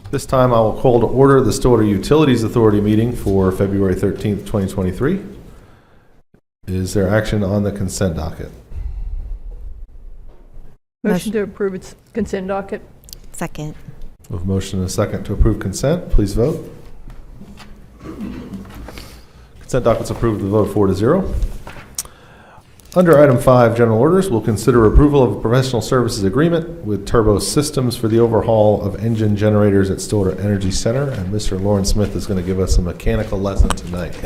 This time I will call to order the Stillwater Utilities Authority meeting for February 13th, 2023. Is there action on the consent docket? Motion to approve its consent docket. Second. With a motion and a second to approve consent, please vote. Consent docket's approved with a vote 4-0. Under item 5, general orders, we'll consider approval of a professional services agreement with Turbo Systems for the overhaul of engine generators at Stillwater Energy Center. And Mr. Lauren Smith is going to give us a mechanical lesson tonight.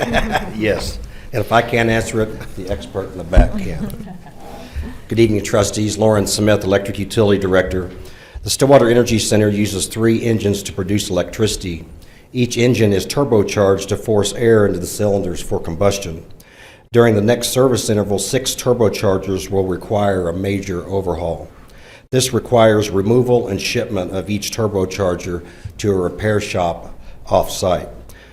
Yes, and if I can't answer it, the expert in the back can. Good evening, trustees. Lauren Smith, Electric Utility Director. The Stillwater Energy Center uses 3 engines to produce electricity. Each engine is turbocharged to force air into the cylinders for combustion. During the next service interval, 6 turbochargers will require a major overhaul. This requires removal and shipment of each turbocharger to a repair shop off-site.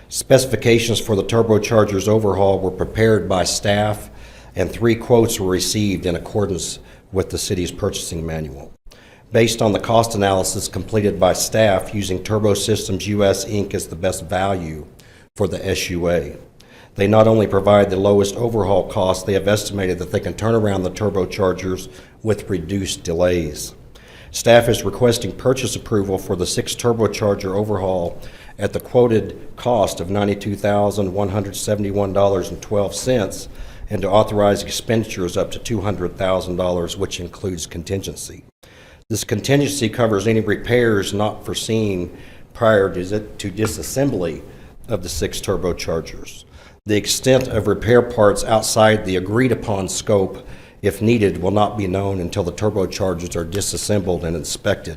Specifications for the turbochargers overhaul were prepared by staff, and 3 quotes were received in accordance with the city's purchasing manual. Based on the cost analysis completed by staff, using Turbo Systems US Inc. as the best value for the SUA. They not only provide the lowest overhaul cost, they have estimated that they can turn around the turbochargers with reduced delays. Staff is requesting purchase approval for the 6 turbocharger overhaul at the quoted cost of $92,171.12 and to authorize expenditures up to $200,000, which includes contingency. This contingency covers any repairs not foreseen prior to disassembly of the 6 turbochargers. The extent of repair parts outside the agreed-upon scope, if needed, will not be known until the turbochargers are disassembled and inspected.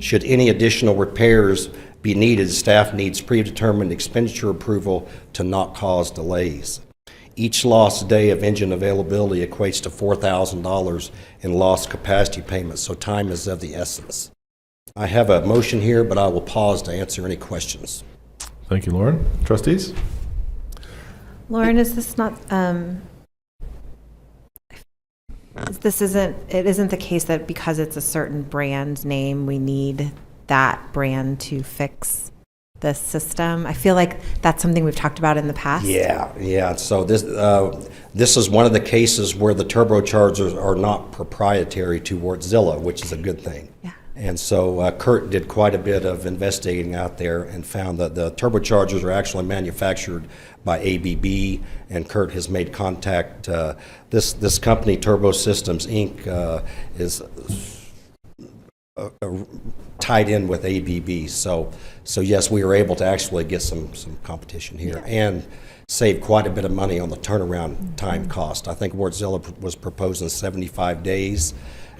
Should any additional repairs be needed, staff needs predetermined expenditure approval to not cause delays. Each lost day of engine availability equates to $4,000 in lost capacity payments, so time is of the essence. I have a motion here, but I will pause to answer any questions. Thank you, Lauren. Trustees? Lauren, is this not, it isn't the case that because it's a certain brand name, we need that brand to fix the system? I feel like that's something we've talked about in the past. Yeah. So this is one of the cases where the turbochargers are not proprietary to Wartzilla, which is a good thing. Yeah. And so Kurt did quite a bit of investigating out there and found that the turbochargers are actually manufactured by ABB, and Kurt has made contact. This company, Turbo Systems Inc., is tied in with ABB. So yes, we were able to actually get some competition here and save quite a bit of money on the turnaround time cost. I think Wartzilla was proposing 75 days.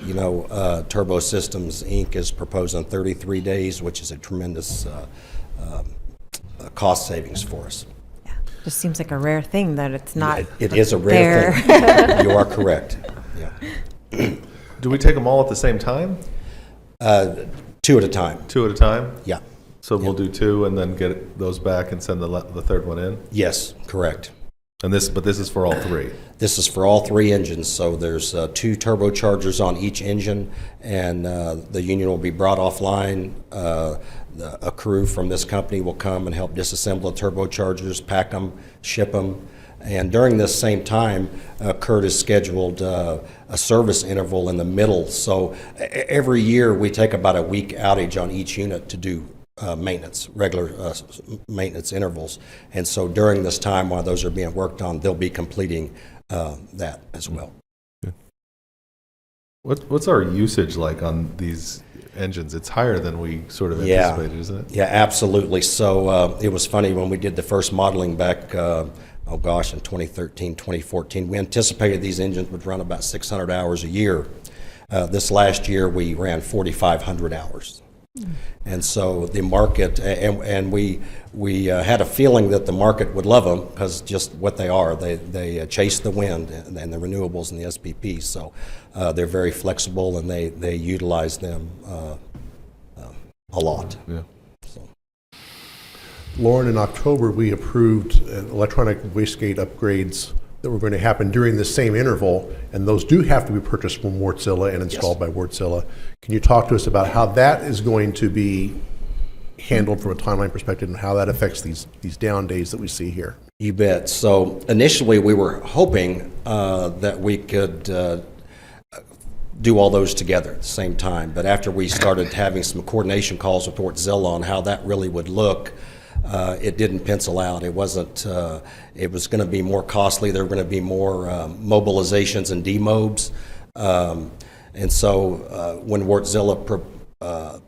You know, Turbo Systems Inc. is proposing 33 days, which is a tremendous cost savings for us. Yeah, just seems like a rare thing that it's not. It is a rare thing. You are correct. Yeah. Do we take them all at the same time? 2 at a time. 2 at a time? Yeah. So we'll do 2 and then get those back and send the third one in? Yes, correct. But this is for all 3? This is for all 3 engines, so there's 2 turbochargers on each engine, and the union will be brought offline. A crew from this company will come and help disassemble the turbochargers, pack them, ship them, and during this same time, Kurt has scheduled a service interval in the middle, so every year we take about a week outage on each unit to do maintenance, regular maintenance intervals. And so during this time while those are being worked on, they'll be completing that as well. Good. What's our usage like on these engines? It's higher than we sort of anticipated, isn't it? Yeah, absolutely. So it was funny when we did the first modeling back, in 2013, 2014, we anticipated these engines would run about 600 hours a year. This last year we ran 4,500 hours. And so the market, and we had a feeling that the market would love them because just what they are, they chase the wind and the renewables and the SPP. So they're very flexible and they utilize them a lot. Yeah. So. Lauren, in October we approved electronic wastegate upgrades that were going to happen during the same interval, and those do have to be purchased from Wartzilla and installed by Wartzilla. Can you talk to us about how that is going to be handled from a timeline perspective and how that affects these down days that we see here? You bet. So initially, we were hoping that we could do all those together at the same time. But after we started having some coordination calls with Wartzilla on how that really would look, it didn't pencil out. It wasn't. It was going to be more costly. There were going to be more mobilizations and demobes. And so when Wartzilla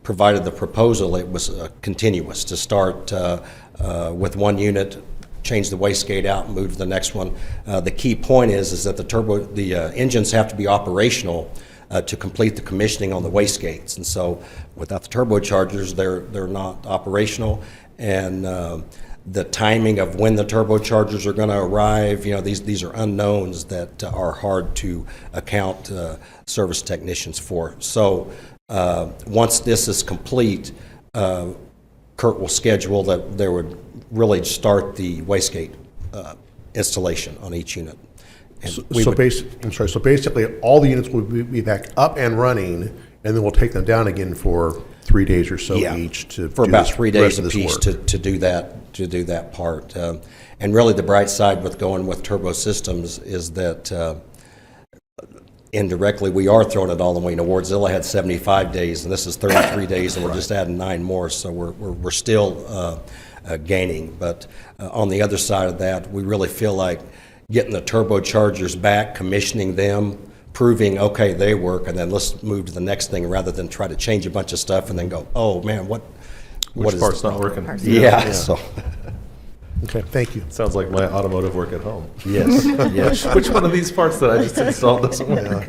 provided the proposal, it was continuous to start with one unit, change the wastegate out, and move to the next one. The key point is that the engines have to be operational to complete the commissioning on the wastegates. And so without the turbochargers, they're not operational. And the timing of when the turbochargers are going to arrive, these are unknowns that are hard to account service technicians for. So once this is complete, Kurt will schedule that there would really start the wastegate installation on each unit. And So basically, all the units will be back up and running, and then we'll take them down again for 3 days or so each to for do about this 3 rest days of this apiece work. to do that part. And really, the bright side with going with turbo systems is that indirectly we are throwing it all away. Wartzilla had 75 days, and this is 33 days, and we're just adding 9 more. So we're still gaining. But on the other side of that, we really feel like getting the turbochargers back, commissioning them, proving, okay, they work, and then let's move to the next thing rather than try to change a bunch of stuff and then go, oh, man, what Which is part's not working? Yeah, so, Okay, thank you. Sounds like my automotive work at home. yes, yes. Which one of these parts that I just installed doesn't work?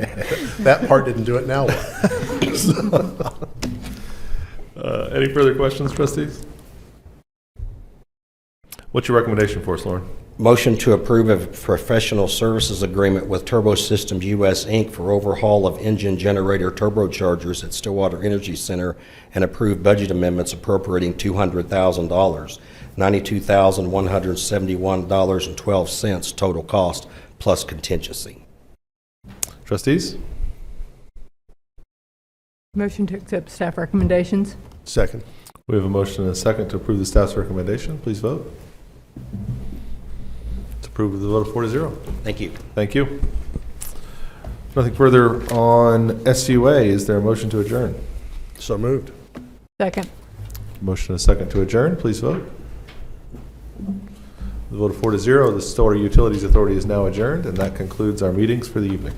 That part didn't do it, now what? Any further questions, trustees? What's your recommendation for us, Lauren? Motion to approve a professional services agreement with Turbo Systems US, Inc. for overhaul of engine generator turbochargers at Stillwater Energy Center and approve budget amendments appropriating $200,000, $92,171.12 total cost plus contingency. Trustees? Motion to accept staff recommendations. Second. We have a motion and a second to approve the staff's recommendation. Please vote. It's approved with a vote of 4-0. Thank you. Thank you. Nothing further on SUA. Is there a motion to adjourn? So moved. Second. Motion and a second to adjourn. Please vote. The vote of 4-0. The Stillwater Utilities Authority is now adjourned, and that concludes our meetings for the evening.